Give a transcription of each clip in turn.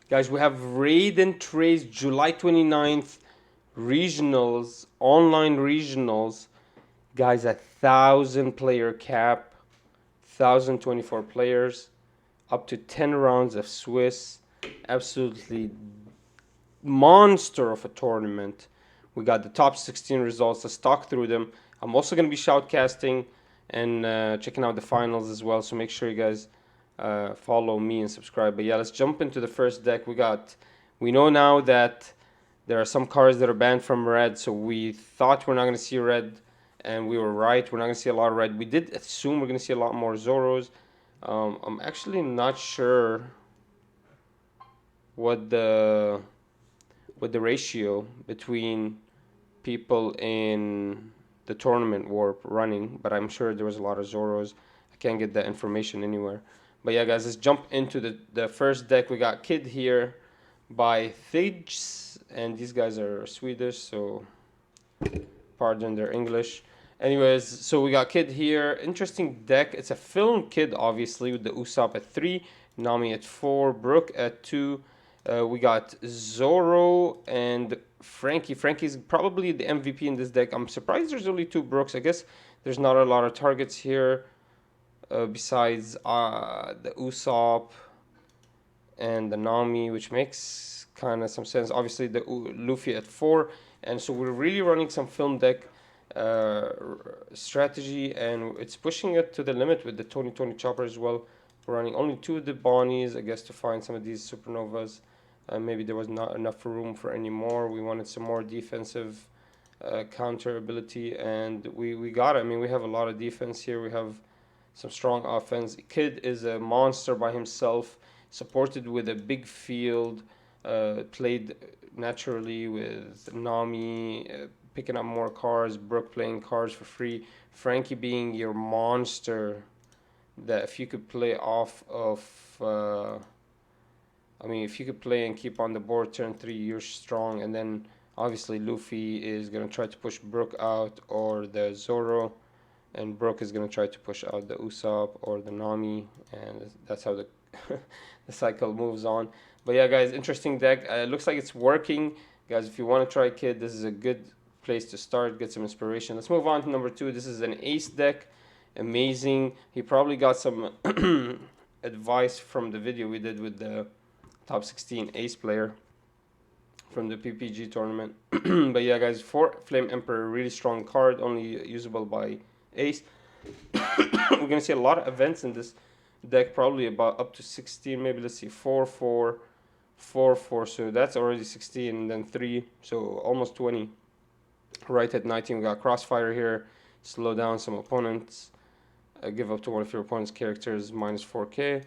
Guys, we have Raiden Trace July 29th regionals, online regionals. Guys, 1,000 player cap, 1,024 players, up to 10 rounds of Swiss. Absolutely monster of a tournament. We got the top 16 results. Let's talk through them. I'm also going to be shoutcasting and checking out the finals as well. So make sure you guys follow me and subscribe. But yeah, let's jump into the first deck. We know now that there are some cards that are banned from red. So we thought we're not going to see red, and we were right. We're not going to see a lot of red. We did assume we're going to see a lot more Zoros. I'm actually not sure what the ratio between people in the tournament were running, but I'm sure there was a lot of Zoros. I can't get that information anywhere. But yeah, guys, let's jump into the first deck. We got Kid here by 𝐒𝐍𝐍𝐄𝐓, and these guys are Swedish, so pardon their English. Anyways, so we got Kid here. Interesting deck. It's a film Kid, obviously, with the Usopp at 3, Nami at 4, Brook at 2. We got Zoro and Frankie. Frankie's probably the MVP in this deck. I'm surprised there's only 2 Brooks. I guess there's not a lot of targets here besides the Usopp and the Nami, which makes kind of some sense. Obviously, the Luffy at 4. And so we're really running some film deck strategy, and it's pushing it to the limit with the Tony Chopper as well. We're running only 2 of the Bonnies, I guess, to find some of these Supernovas. Maybe there was not enough room for any more. We wanted some more defensive counter ability, and we got it. I mean, we have a lot of defense here. We have some strong offense. Kid is a monster by himself, supported with a big field, played naturally with Nami, picking up more cards, Brook playing cards for free, Frankie being your monster that if you could play off of... if you could play and keep on the board turn 3, you're strong. And then obviously Luffy is going to try to push Brook out or the Zoro. And Brook is going to try to push out the Usopp or the Nami. And that's how the, the cycle moves on. But yeah, guys, interesting deck. It looks like it's working. Guys, if you want to try Kid, this is a good place to start. Get some inspiration. Let's move on to number 2. This is an ace deck. Amazing. He probably got some advice from the video we did with the top 16 ace player from the PPG tournament. But yeah, guys, 4 Flame Emperor, really strong card, only usable by ace. We're gonna see a lot of events in this deck, probably about up to 16, maybe. Let's see, 4 4 4 4, so that's already 16, and then 3, so almost 20. Right at 19, we got Crossfire here, slow down some opponents, give up to one of your opponent's characters minus 4k.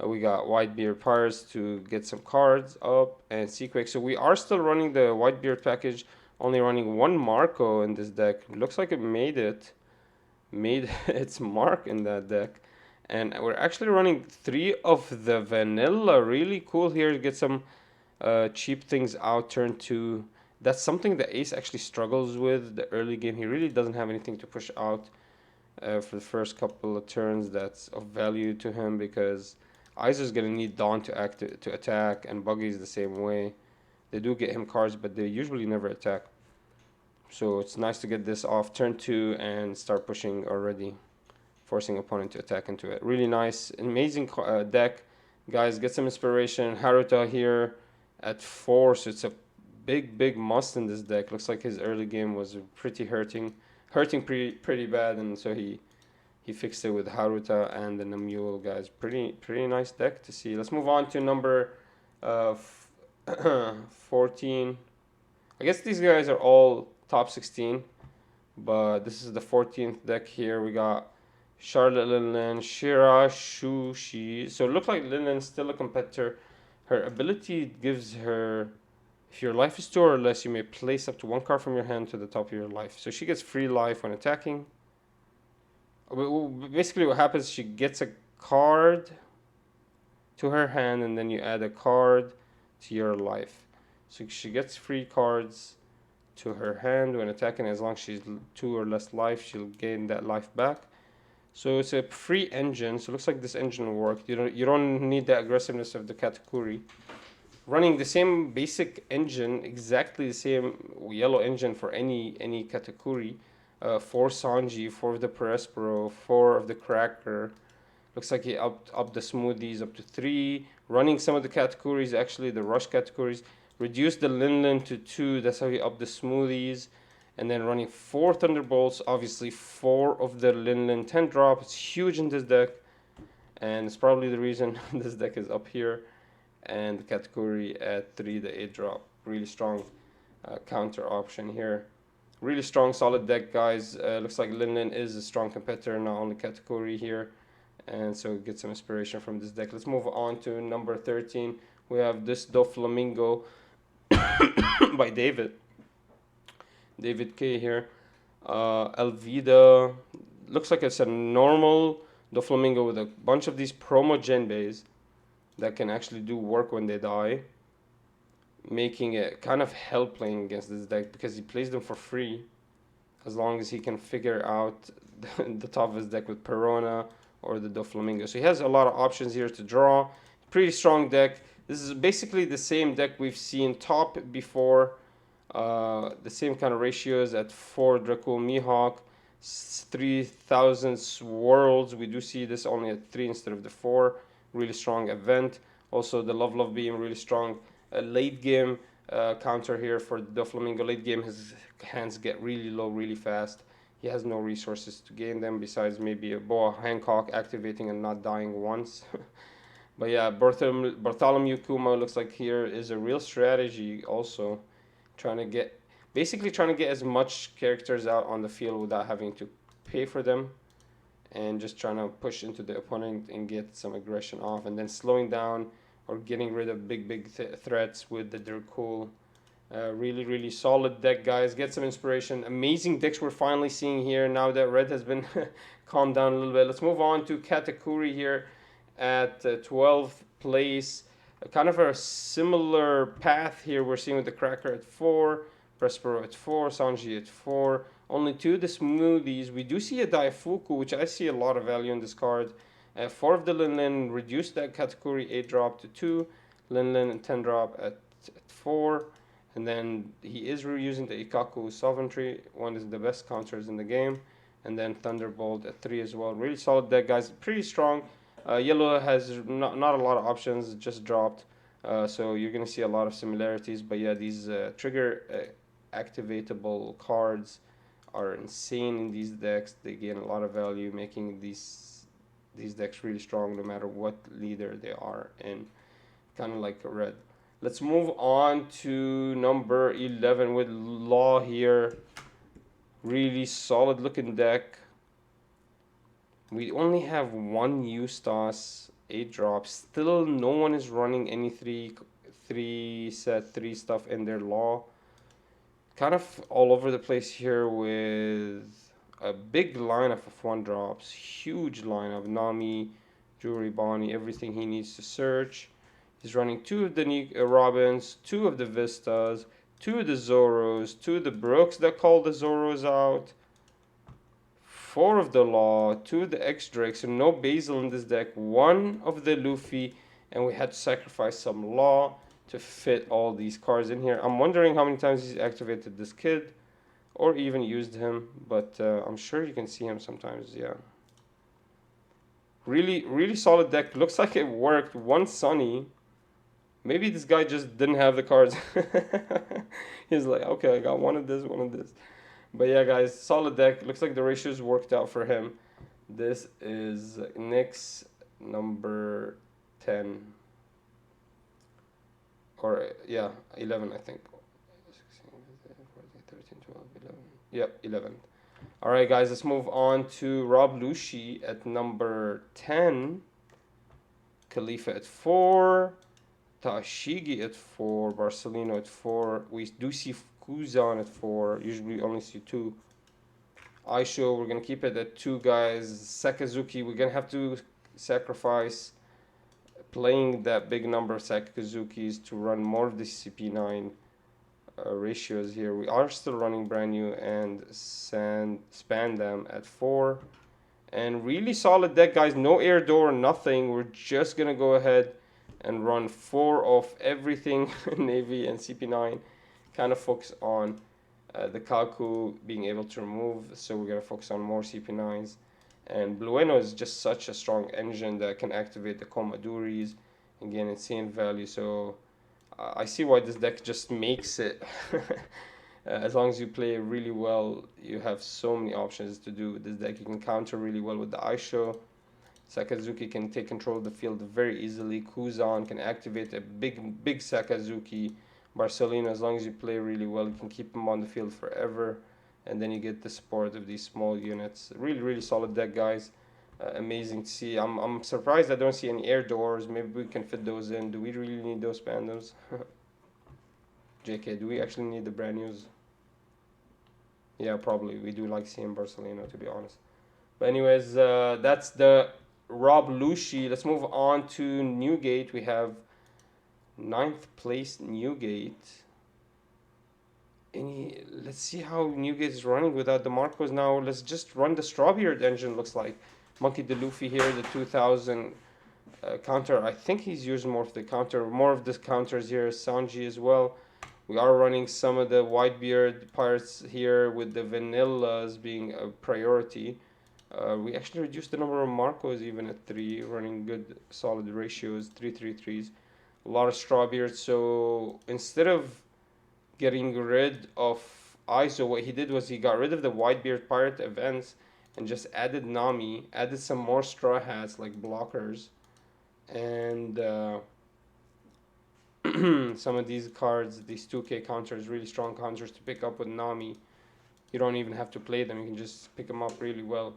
We got Whitebeard Pirates to get some cards up, and Seaquake. So we are still running the Whitebeard package, only running 1 Marco in this deck. Looks like it made its mark in that deck. And we're actually running 3 of the vanilla. Really cool here to get some cheap things out turn 2. That's something the ace actually struggles with the early game. He really doesn't have anything to push out for the first couple of turns that's of value to him, because Izer's gonna need Dawn to attack, and Buggy's the same way. They do get him cards, but they usually never attack. So it's nice to get this off turn 2 and start pushing already, forcing opponent to attack into it. Really nice, amazing deck. Guys, get some inspiration. Haruta here at 4, so it's a big must in this deck. Looks like his early game was pretty hurting pretty bad, and so he fixed it with Haruta and the Namule, guys. Pretty nice deck to see. Let's move on to number 14. I guess these guys are all top 16, but this is the 14th deck here. We got Charlotte Linlin, Shira, Shushi. So it looks like Linlin's still a competitor. Her ability gives her, if your life is 2 or less, you may place up to 1 card from your hand to the top of your life. So she gets free life when attacking. Basically what happens, she gets a card to her hand, and then you add a card to your life. So she gets free cards to her hand when attacking. As long as she's 2 or less life, she'll gain that life back. So it's a free engine. So it looks like this engine will work. You don't need the aggressiveness of the Katakuri. running the same basic engine, exactly the same yellow engine for any category. 4 Sanji, 4 of the Perespero, 4 of the Cracker. Looks like he upped the smoothies up to 3. Running some of the categories, actually the rush categories. Reduced the Linlen to 2. That's how he upped the smoothies. And then running 4 Thunderbolts, obviously 4 of the Linlen 10 drop. It's huge in this deck. And it's probably the reason this deck is up here. And the category at 3, the 8 drop. Really strong counter option here. Really strong, solid deck, guys. Looks like Linlen is a strong competitor, not only category here. And so get some inspiration from this deck. Let's move on to number 13. We have this Doflamingo by David K here. Elvida. Looks like it's a normal Doflamingo with a bunch of these promo Genbeis that can actually do work when they die, making it kind of hell playing against this deck because he plays them for free as long as he can figure out the top of his deck with Perona or the Doflamingo. So he has a lot of options here to draw. Pretty strong deck. This is basically the same deck we've seen top before. The same kind of ratios at 4 Dracul Mihawk, 3000 Swirls. We do see this only at 3 instead of the 4. Really strong event. Also the Love Beam, really strong late game counter here for Doflamingo. Late game his hands get really low really fast. He has no resources to gain them besides maybe a Boa Hancock activating and not dying once. But yeah, Bartholomew Kuma looks like here is a real strategy also. Basically trying to get as much characters out on the field without having to pay for them. And just trying to push into the opponent and get some aggression off. And then slowing down or getting rid of big threats with the Dracul. Really solid deck, guys. Get some inspiration. Amazing decks we're finally seeing here now that red has been calmed down a little bit. Let's move on to Katakuri here at 12th place. Kind of a similar path here we're seeing with the Cracker at 4, Prespero at 4, Sanji at 4. Only 2 of the smoothies. We do see a Daifuku, which I see a lot of value in this card. 4 of the Linlen, reduced that category 8 drop to 2. Linlen and 10 drop at 4. And then he is reusing the Ikaku Sovereignty. One is the best counters in the game. And then Thunderbolt at 3 as well. Really solid deck, guys. Pretty strong. Yellow has not a lot of options, just dropped. So you're going to see a lot of similarities. But yeah, these trigger activatable cards are insane in these decks. They gain a lot of value, making these decks really strong no matter what leader they are in. Kind of like red. Let's move on to number 11 with Law here. Really solid looking deck. We only have one Eustace 8 drop. Still no one is running any 3 stuff in their Law. Kind of all over the place here with a big lineup of 1 drops. Huge lineup. Nami, Jewelry Bonnie, everything he needs to search. He's running 2 of the Robins, 2 of the Vistas, 2 of the Zoros, 2 of the Brooks that call the Zoros out, 4 of the Law, 2 of the X-Drake, so no Basil in this deck, 1 of the Luffy, and we had to sacrifice some Law to fit all these cards in here. I'm wondering how many times he's activated this kid, or even used him, but I'm sure you can see him sometimes, yeah. Really solid deck. Looks like it worked. 1 Sunny. Maybe this guy just didn't have the cards. He's like, okay, I got 1 of this, 1 of this. But yeah, guys, solid deck. Looks like the ratios worked out for him. This is Nick's number 10. Or, yeah, 11, I think. 16, 13, 12, 11. Yep, 11. All right, guys, let's move on to Rob Lushi at number 10. Khalifa at 4. Tashigi at 4, Barcelino at 4. We do see Kuzan at 4. Usually we only see 2. Aisho, we're going to keep it at 2, guys. Sakazuki, we're going to have to sacrifice playing that big number of Sakazukis to run more of the CP9 ratios here. We are still running brand new and span them at 4. And really solid deck, guys. No air door, nothing. We're just going to go ahead and run 4 of everything Navy and CP9. Kind of focus on the 𝐂𝐎𝐍𝐶 being able to remove, so we're going to focus on more CP9s. And Blueno is just such a strong engine that can activate the Komaduris and gain insane value, so I see why this deck just makes it. As long as you play really well, you have so many options to do with this deck. You can counter really well with the Aisho. Sakazuki can take control of the field very easily. Kuzan can activate a big Sakazuki. Barcelona, as long as you play really well, you can keep him on the field forever. And then you get the support of these small units. Really solid deck, guys. Amazing to see. I'm surprised I don't see any air doors. Maybe we can fit those in. Do we really need those pandas? JK, do we actually need the brand news? Yeah, probably. We do like seeing Barcelona, to be honest. But anyways, that's the Rob Lushi. Let's move on to Newgate. We have 9th place Newgate. Let's see how Newgate is running without the Marcos now. Let's just run the Strawbeard engine, looks like. Monkey D. Luffy here, the 2000 counter. I think he's using more of the counter. More of the counters here. Sanji as well. We are running some of the Whitebeard pirates here with the vanillas being a priority. We actually reduced the number of Marcos even at 3, running good solid ratios, 3-3-3s. A lot of Strawbeard, so instead of getting rid of ISO, what he did was he got rid of the Whitebeard pirate events and just added Nami, added some more straw hats like blockers, and some of these cards, these 2K counters, really strong counters to pick up with Nami. You don't even have to play them, you can just pick them up really well,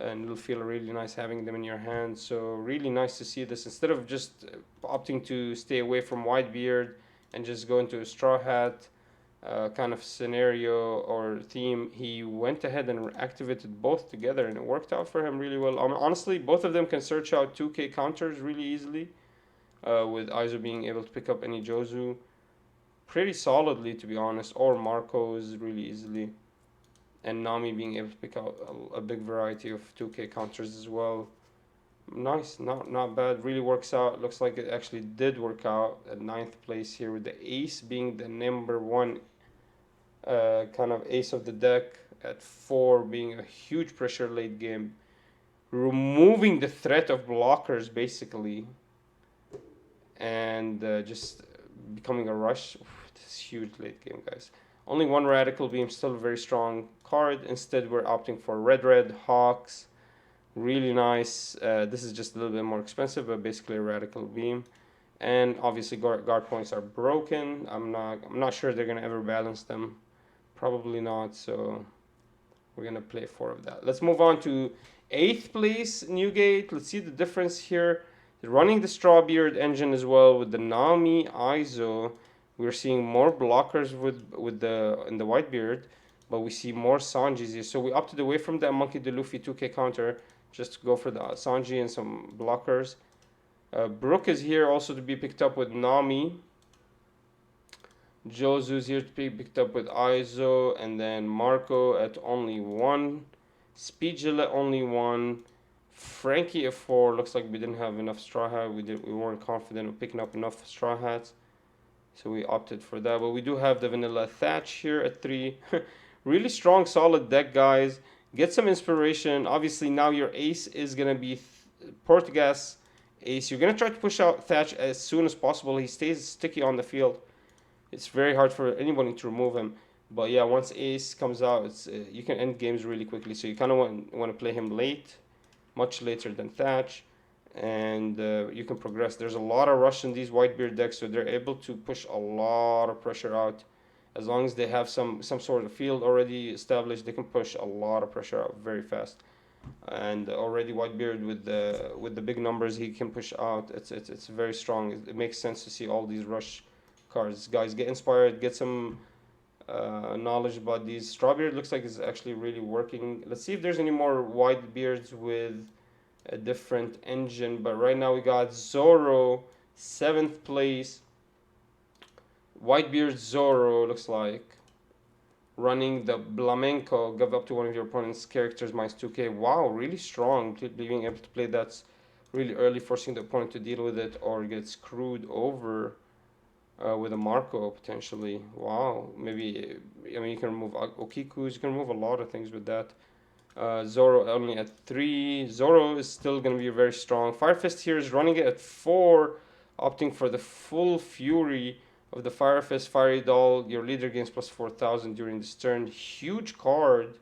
and it'll feel really nice having them in your hand. So really nice to see this, instead of just opting to stay away from Whitebeard and just go into a straw hat kind of scenario or theme. He went ahead and activated both together, and it worked out for him really well. Honestly, both of them can search out 2K counters really easily, with Aizo being able to pick up any Jozu pretty solidly, to be honest, or Marcos really easily, and Nami being able to pick out a big variety of 2K counters as well. Nice, not bad, really works out. Looks like it actually did work out at 9th place here, with the ace being the number 1 kind of ace of the deck, at 4 being a huge pressure late game, removing the threat of blockers basically, and just becoming a rush. This is huge late game, guys. Only 1 radical beam, still a very strong card. Instead we're opting for red Hawks. Really nice. This is just a little bit more expensive, but basically a radical beam. And obviously guard points are broken. I'm not sure they're gonna ever balance them. Probably not. So we're gonna play 4 of that. Let's move on to 8th place Newgate. Let's see the difference here. They're running the Strawbeard engine as well with the Nami Aizo. We're seeing more blockers in the Whitebeard, but we see more Sanjis here. So we opted away from the Monkey D. Luffy 2K counter, just to go for the Sanji and some blockers. Brook is here also to be picked up with Nami. Jozu's here to be picked up with Aizo, and then Marco at only 1. Speedgilla only 1. Frankie at 4. Looks like we didn't have enough straw hat. We weren't confident of picking up enough straw hats, so we opted for that. But we do have the vanilla Thatch here at 3. Really strong, solid deck, guys. Get some inspiration. Obviously, now your ace is going to be Portugas ace. You're going to try to push out Thatch as soon as possible. He stays sticky on the field. It's very hard for anybody to remove him. But yeah, once ace comes out, it's you can end games really quickly. So you kind of want to play him late, much later than Thatch. And you can progress. There's a lot of rush in these Whitebeard decks, so they're able to push a lot of pressure out. As long as they have some sort of field already established, they can push a lot of pressure out very fast. And already Whitebeard with the big numbers he can push out, it's very strong. It makes sense to see all these rush cards. Guys, get inspired, get some knowledge about these. Strawbeard looks like it's actually really working. Let's see if there's any more Whitebeards with a different engine. But right now we got Zoro, 7th place. Whitebeard Zoro looks like, running the Blamenco. Give up to one of your opponent's characters minus 2K. Wow, really strong. Being able to play that really early, forcing the opponent to deal with it or get screwed over with a Marco potentially. Wow, maybe, I mean, you can remove Okiku's, you can remove a lot of things with that. Zoro only at 3. Zoro is still going to be very strong. Fire Fist here is running it at 4, opting for the full fury of the Fire Fist. Fiery Doll, your leader gains plus 4,000 during this turn. Huge card.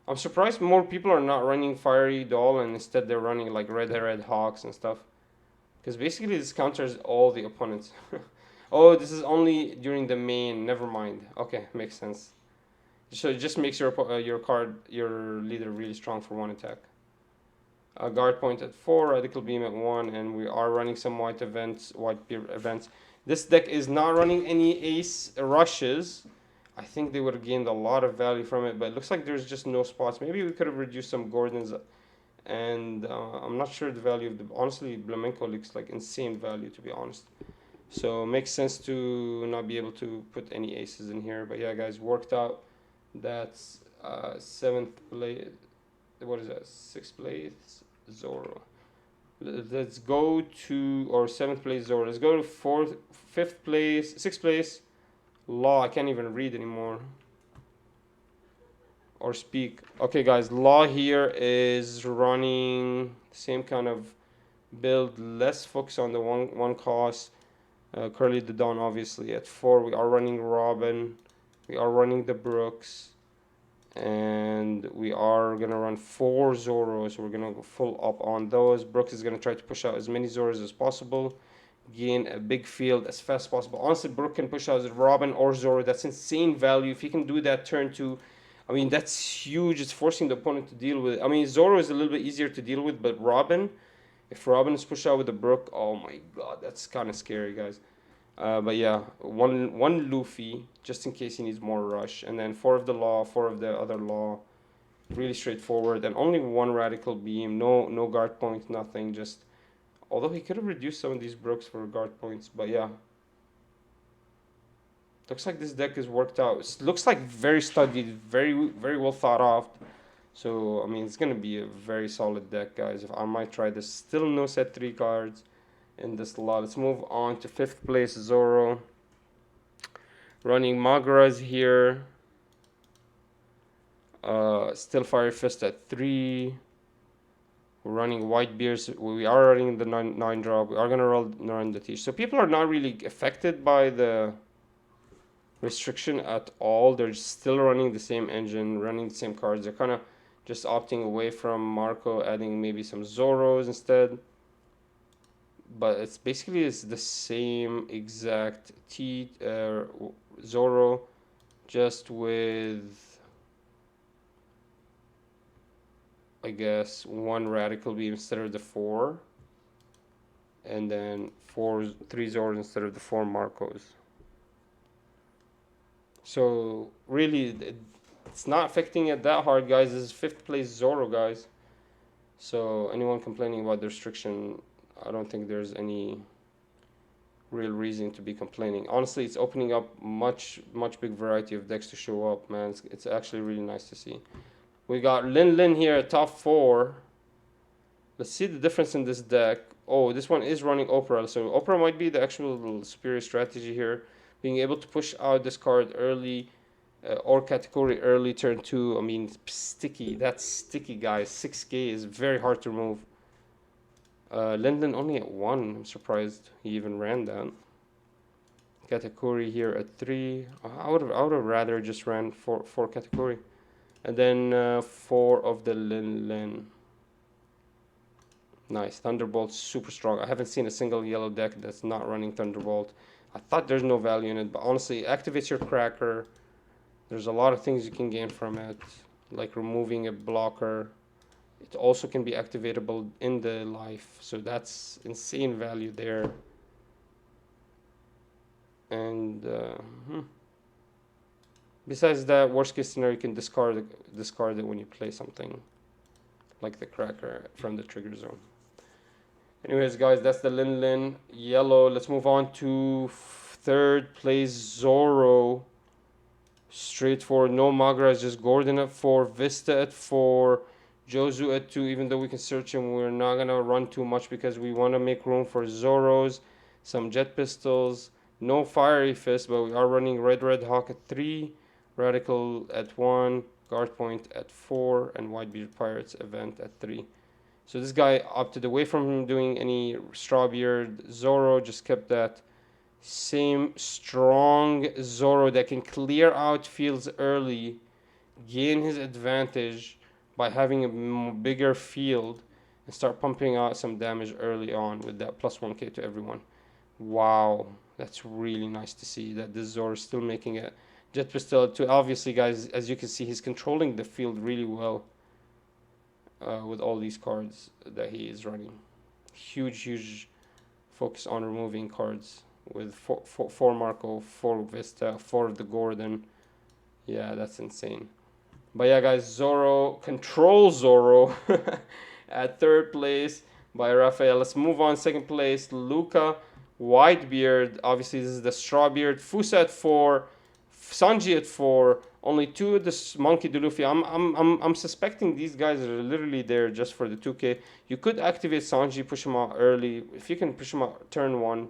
I'm surprised more people are not running Fiery Doll and instead they're running like Red Hawks and stuff. Because basically this counters all the opponents. Oh, this is only during the main. Never mind. Okay, makes sense. So it just makes your leader really strong for 1 attack. Guard point at 4, Radical Beam at 1, and we are running some white beer events. This deck is not running any ace rushes. I think they would have gained a lot of value from it, but it looks like there's just no spots. Maybe we could have reduced some Gordons, and I'm not sure the value of the... Honestly, Flamenco looks like insane value, to be honest. So it makes sense to not be able to put any aces in here. But yeah, guys, worked out. That's 7th place. What is that? 6th place Zoro. Let's go to, or 7th place Zoro. Let's go to 5th place, 6th place Law. I can't even read anymore or speak. Okay, guys, Law here is running the same kind of build, less focus on the one cost. Curly the Dawn, obviously at 4. We are running Robin. We are running the Brooks, and we are gonna run 4 Zoros. So we're gonna go full up on those. Brooks is gonna try to push out as many Zoros as possible, gain a big field as fast as possible. Honestly, Brooke can push out Robin or Zoro. That's insane value. If he can do that turn 2, I mean, that's huge. It's forcing the opponent to deal with it. I mean, Zoro is a little bit easier to deal with, but Robin, if Robin is pushed out with the Brooke, oh my god, that's kind of scary, guys. But yeah, one Luffy, just in case he needs more rush. And then 4 of the Law, 4 of the other Law. Really straightforward. And only 1 Radical Beam. No guard point, nothing. Just, although he could have reduced some of these Brooks for guard points. But yeah. Looks like this deck is worked out. It looks like very studied, very well thought out. So, I mean, it's going to be a very solid deck, guys. If I might try this. Still no set 3 cards in this lot. Let's move on to 5th place Zoro. Running Magras here. Still Fire Fist at 3. We're running White Beers. We are running the 9 drop. We are gonna run the Teach. So people are not really affected by the restriction at all. They're still running the same engine, running the same cards. They're kind of just opting away from Marco, adding maybe some Zoros instead. But it's basically the same exact Zoro, just with, I guess, 1 Radical Beam instead of the 4, and then 3 Zoros instead of the 4 Marcos. So really, it's not affecting it that hard, guys. This is 5th place Zoro, guys. So anyone complaining about the restriction, I don't think there's any real reason to be complaining. Honestly, it's opening up much big variety of decks to show up, man. It's actually really nice to see. We got Lin here at top 4. Let's see the difference in this deck. Oh, this one is running Opera, so Opera might be the actual superior strategy here. Being able to push out this card early, or category early turn 2. I mean, sticky. That's sticky, guys. 6k is very hard to remove. Linden only at 1. I'm surprised he even ran that. Katakuri here at 3. I would have rather just ran 4 Katakuri. And then 4 of the Lin. Nice. Thunderbolt, super strong. I haven't seen a single yellow deck that's not running Thunderbolt. I thought there's no value in it, but honestly, it activates your Cracker. There's a lot of things you can gain from it, like removing a blocker. It also can be activatable in the life, so that's insane value there. And besides that, worst case scenario, you can discard it when you play something like the Cracker from the trigger zone. Anyways, guys, that's the Lin yellow. Let's move on to 3rd place Zoro. Straightforward, no Magra, just Gordon at 4, Vista at 4, Jozu at 2, even though we can search him, we're not going to run too much because we want to make room for Zoros, some Jet Pistols, no Fiery Fist, but we are running Red Hawk at 3, Radical at 1, Guard Point at 4, and Whitebeard Pirates event at 3. So this guy opted away from doing any Strawbeard. Zoro just kept that same strong Zoro that can clear out fields early, gain his advantage by having a bigger field, and start pumping out some damage early on with that plus 1k to everyone. Wow, that's really nice to see that this Zoro is still making it. Jet Pistol too. Obviously, guys, as you can see, he's controlling the field really well with all these cards that he is running. Huge focus on removing cards with 4 Marco, 4 Vista, 4 of the Gordon. Yeah, that's insane. But yeah, guys, Zoro, Control Zoro at 3rd place by Raphael. Let's move on. 2nd place, Luca, Whitebeard. Obviously, this is the Strawbeard. Fusa at 4, Sanji at 4. Only 2 of the Monkey Luffy. I'm suspecting these guys are literally there just for the 2k. You could activate Sanji, push him out early. If you can push him out turn 1,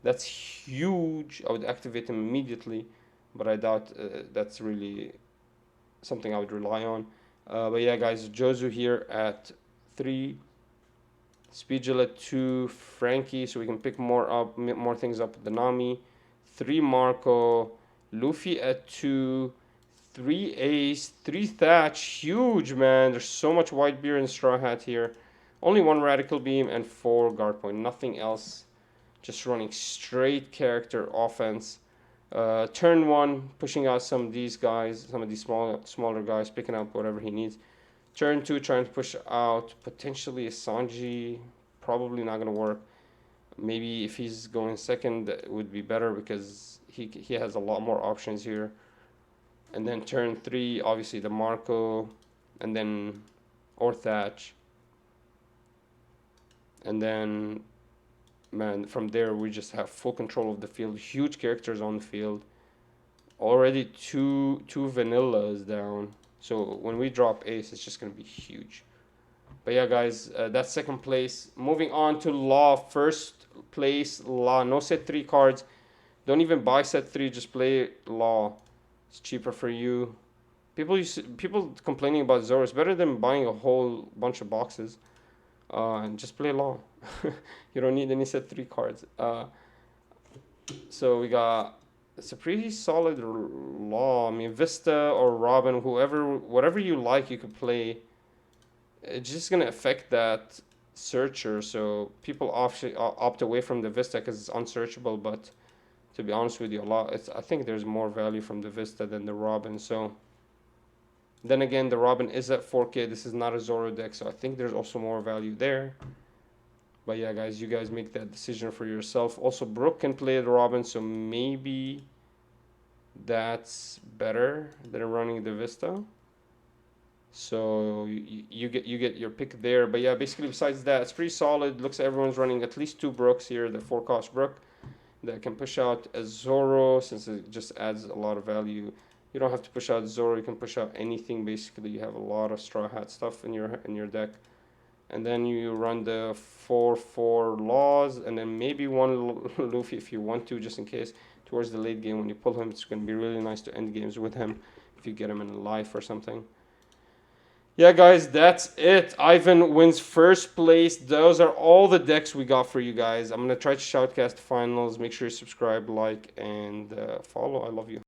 that's huge. I would activate him immediately, but I doubt that's really something I would rely on. But yeah, guys, Jozu here at 3, Speedgel at 2, Frankie, so we can pick more things up with the Nami, 3 Marco, Luffy at 2, 3 Ace, 3 Thatch, huge, man. There's so much Whitebeard and Straw Hat here. Only 1 Radical Beam and 4 Guard Point, nothing else. Just running straight character offense. Turn 1, pushing out some of these guys, some of these smaller guys, picking up whatever he needs. Turn 2, trying to push out potentially a Sanji. Probably not going to work. Maybe if he's going 2nd, it would be better because he has a lot more options here. And then turn 3, obviously the Marco, and then or Thatch. And then, man, from there we just have full control of the field. Huge characters on the field. Already two vanillas down. So when we drop Ace, it's just gonna be huge. But yeah, guys, that's 2nd place. Moving on to Law. 1st place, Law. No set 3 cards. Don't even buy set 3. Just play Law. It's cheaper for you. People complaining about Zoro. It's better than buying a whole bunch of boxes. And just play Law. You don't need any set 3 cards. So we got, it's a pretty solid Law. I mean, Vista or Robin, whatever you like, you could play. It's just gonna affect that searcher. So people opt away from the Vista because it's unsearchable. But to be honest with you, I think there's more value from the Vista than the Robin. So then again, the Robin is at 4k. This is not a Zoro deck, so I think there's also more value there. But yeah, guys, you guys make that decision for yourself. Also, Brooke can play the Robin, so maybe that's better than running the Vista. So you get your pick there. But yeah, basically besides that, it's pretty solid. Looks like everyone's running at least 2 Brooks here. The 4-cost Brook that can push out a Zoro, since it just adds a lot of value. You don't have to push out Zoro. You can push out anything. Basically, you have a lot of Straw Hat stuff in your deck. And then you run the 4/4 Laws, and then maybe 1 Luffy if you want to, just in case. Towards the late game, when you pull him, it's going to be really nice to end games with him if you get him in life or something. Yeah, guys, that's it. Ivan wins 1st place. Those are all the decks we got for you guys. I'm going to try to shoutcast the finals. Make sure you subscribe, like, and follow. I love you.